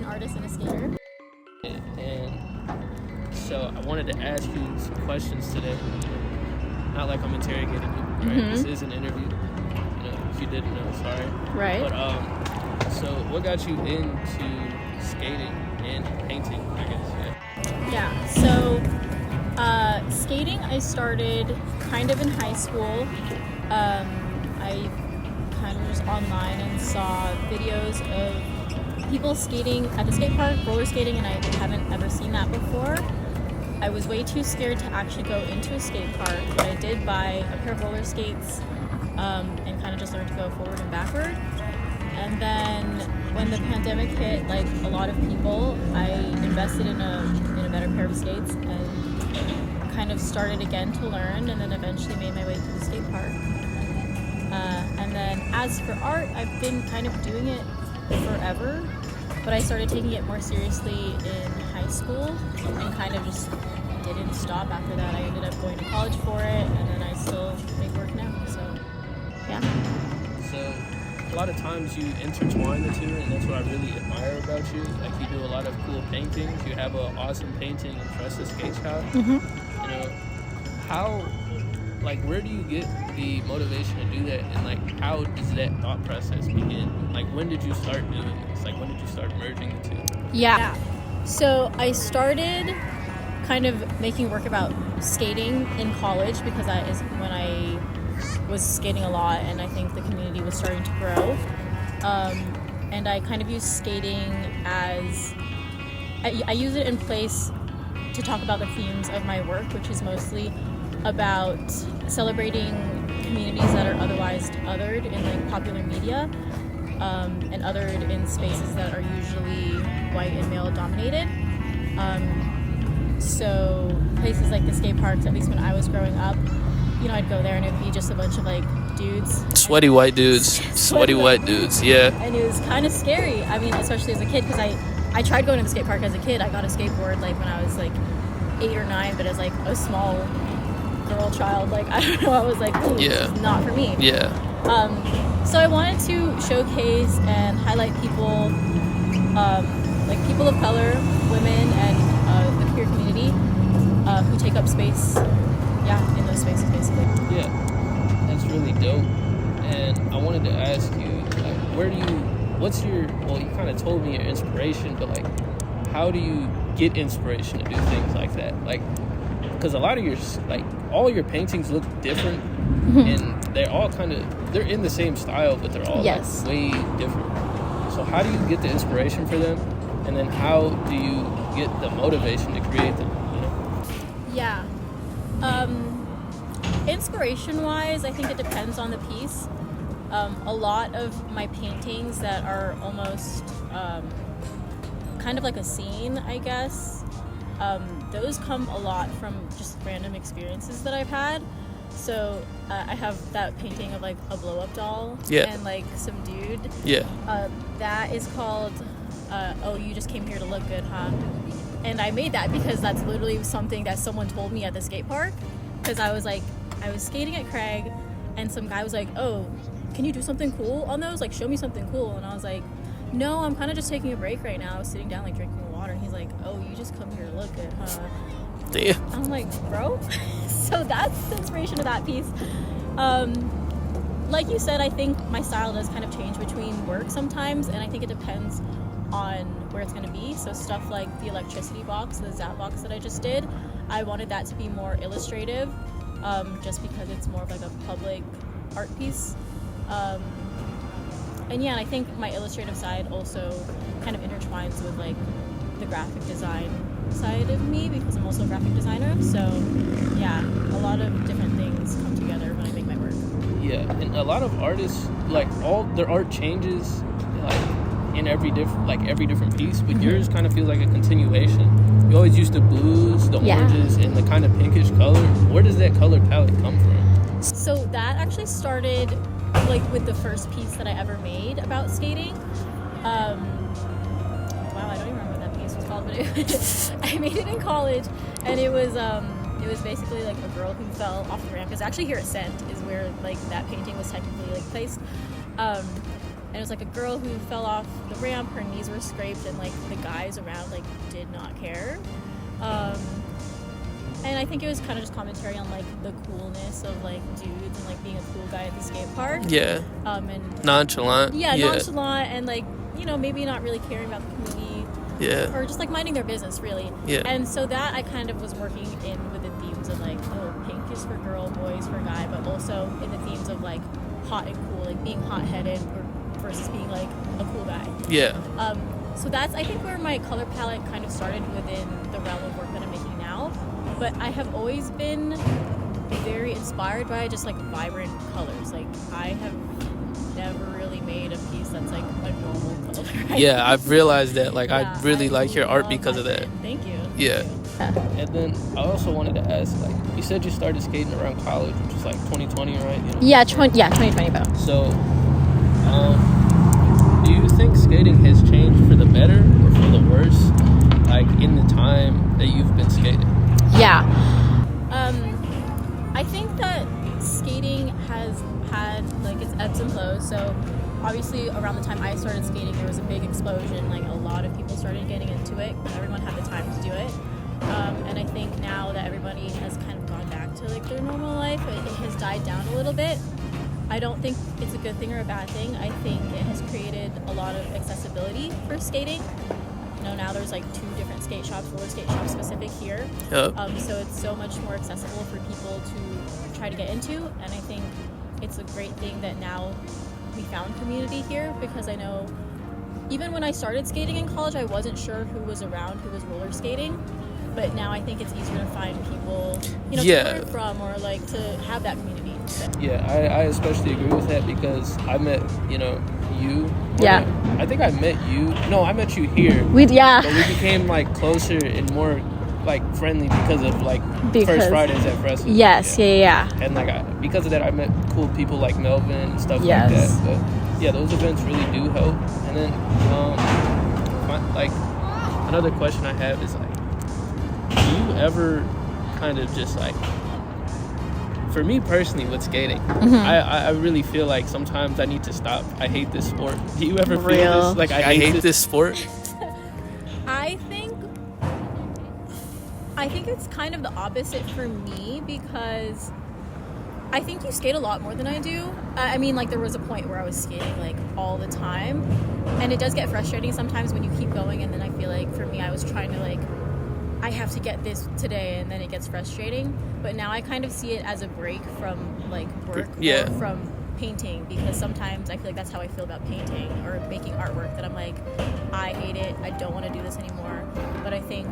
artist and a skater. And so I wanted to ask you some questions today. Not like I'm interrogating you, right? Mm-hmm. This is an interview. If you didn't know, sorry. Right. But so what got you into skating and painting, I guess? Yeah. So skating, I started kind of in high school. I kind of was online and saw videos of people skating at the skate park, roller skating, and I haven't ever seen that before. I was way too scared to actually go into a skate park, but I did buy a pair of roller skates and kind of just learned to go forward and backward. And then when the pandemic hit, like a lot of people, I invested in a better pair of skates and kind of started again to learn, and then eventually made my way to the skate park. And then as for art, I've been kind of doing it forever, but I started taking it more seriously in high school and kind of just didn't stop after that. I ended up going to college for it, and then I still make work now, so yeah. So a lot of times you intertwine the two, and that's what I really admire about you. Like, you do a lot of cool paintings. You have an awesome painting in Trust the Skate Shop. Where do you get the motivation to do that, and like how does that thought process begin? Like, when did you start doing this? Like, when did you start merging the two? Yeah. So I started kind of making work about skating in college because that is when I was skating a lot, and I think the community was starting to grow. And I kind of use skating as I use it in place to talk about the themes of my work, which is mostly about celebrating communities that are otherwise othered in like popular media, and othered in spaces that are usually white and male dominated. So places like the skate parks, at least when I was growing up, I'd go there and it'd be just a bunch of like dudes. Sweaty white dudes. Sweaty white dudes, yeah. And it was kind of scary. I mean, especially as a kid, because I tried going to the skate park as a kid. I got a skateboard like when I was like 8 or 9, but as like a small girl child, like I don't know, I was like, ooh, this is not for me. Yeah. So I wanted to showcase and highlight people, like people of color, women, and the queer community who take up space, in those spaces basically. Yeah, that's really dope. And I wanted to ask you, like, you kind of told me your inspiration, but like, how do you get inspiration to do things like that? Like, because a lot of all your paintings look different, and they're all they're in the same style, but they're all like way different. So how do you get the inspiration for them, and then how do you get the motivation to create them? Yeah. Inspiration-wise, I think it depends on the piece. A lot of my paintings that are almost kind of like a scene, I guess, those come a lot from just random experiences that I've had. So I have that painting of like a blow-up doll and like some dude. Yeah. That is called "Oh, you just came here to look good, huh?" And I made that because that's literally something that someone told me at the skate park. Because I was skating at Craig, and some guy was like, "Oh, can you do something cool on those? Like, show me something cool." And I was like, "No, I'm kind of just taking a break right now. I was sitting down, like, drinking water." And he's like, "Oh, you just come here to look good, huh?" Damn. I'm like, bro? So that's the inspiration of that piece. Like you said, I think my style does kind of change between work sometimes, and I think it depends on where it's going to be. So stuff like the electricity box, the Zap box that I just did, I wanted that to be more illustrative, just because it's more of like a public art piece. And I think my illustrative side also kind of intertwines with like the graphic design side of me, because I'm also a graphic designer. So a lot of different things come together when I make my work. Yeah, and a lot of artists, like, all their art changes like in every different piece, but yours kind of feels like a continuation. You always use the blues, the oranges, and the kind of pinkish color. Where does that color palette come from? So that actually started like with the first piece that I ever made about skating. Wow, I don't even remember what that piece was called, but I made it in college, and it was basically like a girl who fell off the ramp. Because actually here at Scent is where like that painting was technically like placed. it was like a girl who fell off the ramp, her knees were scraped, and like the guys around like did not care. And I think it was kind of just commentary on like the coolness of like dudes and like being a cool guy at the skate park. Yeah. And Nonchalant. nonchalant, and like, you know, maybe not really caring about the community. Yeah. Or just like minding their business, really. Yeah. And so that I kind of was working in with the themes of like, oh, pink is for girl, boys for guy, but also in the themes of like hot and cool, like being hot-headed versus being like a cool guy. Yeah. So that's, I think, where my color palette kind of started within the realm of work that I'm making now. But I have always been very inspired by just like vibrant colors. Like I have never really made a piece that's like a normal color. Yeah, I've realized that. Like, Yeah, I really like your art love because of that. vibrant. Thank you. Yeah. And then I also wanted to ask, like, you said you started skating around college, which was like 2020, right? You know? Yeah, 2020 though. So, do you think skating has changed for the better or for the worse, like in the time that you've been skating? Yeah. I think that skating has had like its ebbs and flows. So obviously around the time I started skating, there was a big explosion. Like a lot of people started getting into it. Everyone had the time to do it. And I think now that everybody has kind of gone back to like their normal life, it has died down a little bit. I don't think it's a good thing or a bad thing. I think it has created a lot of accessibility for skating. You know, now there's like 2 different skate shops, roller skate shops specific here. Yep. So it's so much more accessible for people to try to get into. And I think it's a great thing that now we found community here, because I know even when I started skating in college, I wasn't sure who was around, who was roller skating. But now I think it's easier to find people, you know, Yeah. to learn from or like to have that community. Yeah, I especially agree with that because I met, you know, you. Yeah. I think I met you. No, I met you here. But we became like closer and more like friendly because of like First Fridays at Fresno. Yeah. And like because of that, I met cool people like Melvin and stuff Yes. like that. But yeah, those events really do help. And then, like another question I have is like, do you ever kind of just like, for me personally with skating, I really feel like sometimes I need to stop. I hate this sport. Do you ever feel this? Like I hate this sport? I think it's kind of the opposite for me, because I think you skate a lot more than I do. I mean, like there was a point where I was skating like all the time, and it does get frustrating sometimes when you keep going, and then I feel like for me I was trying to like, I have to get this today, and then it gets frustrating. But now I kind of see it as a break from like work Yeah. or from painting, because sometimes I feel like that's how I feel about painting or making artwork, that I'm like, I hate it, I don't want to do this anymore. But I think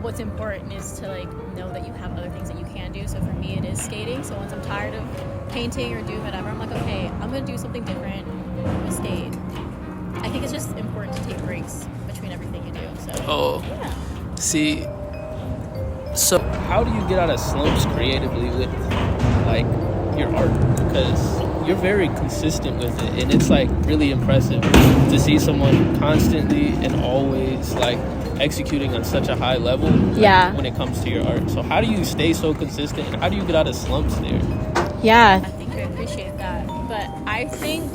what's important is to like know that you have other things that you can do. So for me it is skating. So once I'm tired of painting or doing whatever, I'm like, okay, I'm gonna do something different, I'm gonna skate. I think it's just important to take breaks between everything you do. So yeah. See, so how do you get out of slumps creatively with like your art? Because you're very consistent with it, and it's like really impressive to see someone constantly and always like executing on such a high level when it comes to your art. So how do you stay so consistent, and how do you get out of slumps there? I think I appreciate that, but I think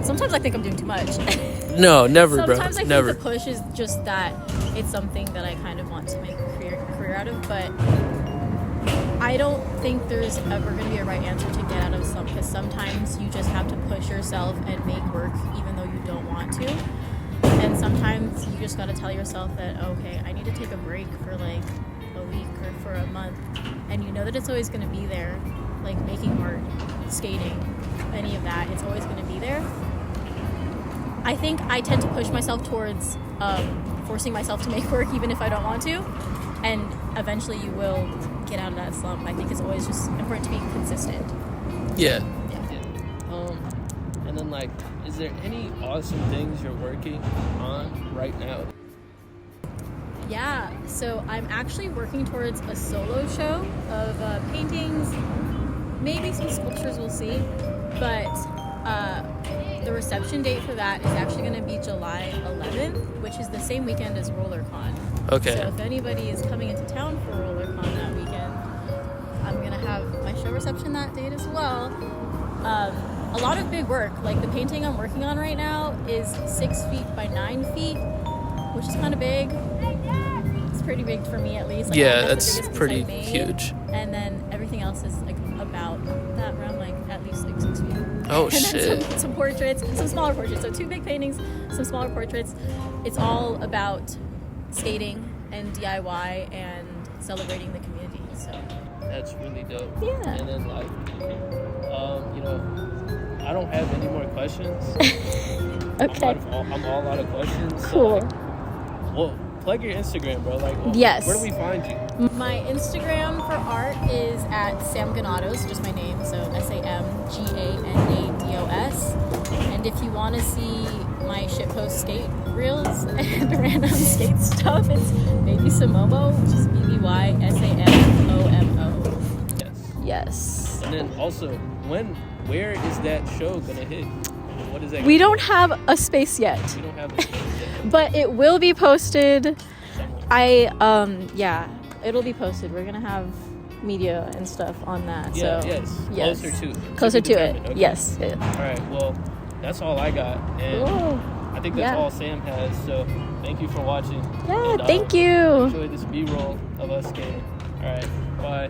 sometimes I think I'm doing too much. No, never, bro. Sometimes I never. think the push is just that it's something that I kind of want to make a career out of, but I don't think there's ever going to be a right answer to get out of slump, because sometimes you just have to push yourself and make work even though you don't want to. And sometimes you just got to tell yourself that, okay, I need to take a break for like a week or for a month. And you know that it's always going to be there, like making art, skating, any of that, it's always going to be there. I think I tend to push myself towards forcing myself to make work even if I don't want to. And eventually you will get out of that slump. I think it's always just important to be consistent. Yeah. And then like, is there any awesome things you're working on right now? Yeah, so I'm actually working towards a solo show of paintings, maybe some sculptures, we'll see. But the reception date for that is actually going to be July 11th, which is the same weekend as RollerCon. Okay. So if anybody is coming into town for RollerCon that weekend, I'm going to have my show reception that date as well. a lot of big work. Like the painting I'm working on right now is 6 feet by 9 feet, which is kind of big. It's pretty big for me, at least. Like, Yeah, that's the that's biggest piece pretty I've made. huge. And then everything else is like about that around, like at least like 6 feet. Oh, And then shit. some portraits, some smaller portraits. So 2 big paintings, some smaller portraits. It's all about skating and DIY and celebrating the community. So That's really dope. Yeah. And then like, you know, I don't have any more questions. okay, I'm all out of questions. So, cool. like, well, plug your Instagram, bro. Like, Yes. where do we find you? My Instagram for art is at Sam Ganados, just my name, so SamGanados. And if you want to see my shitpost skate reels and random skate stuff, it's Baby Samomo, which is BBYSAMOMO. Yes. Yes. And then also, where is that show gonna hit? What is that? We don't have a space yet, We don't have a space yet. but it will be posted. Somewhere. Yeah, it'll be posted. We're gonna have media and stuff on that. Yeah. So Yes. yes. Closer Closer to. to be it. determined. Okay. Yes. All right. Well, that's all I got, and Cool. I think that's Yeah. all Sam has. So thank you for watching. Yeah, And, thank you. Enjoy this B-roll of us skating. All right. Bye.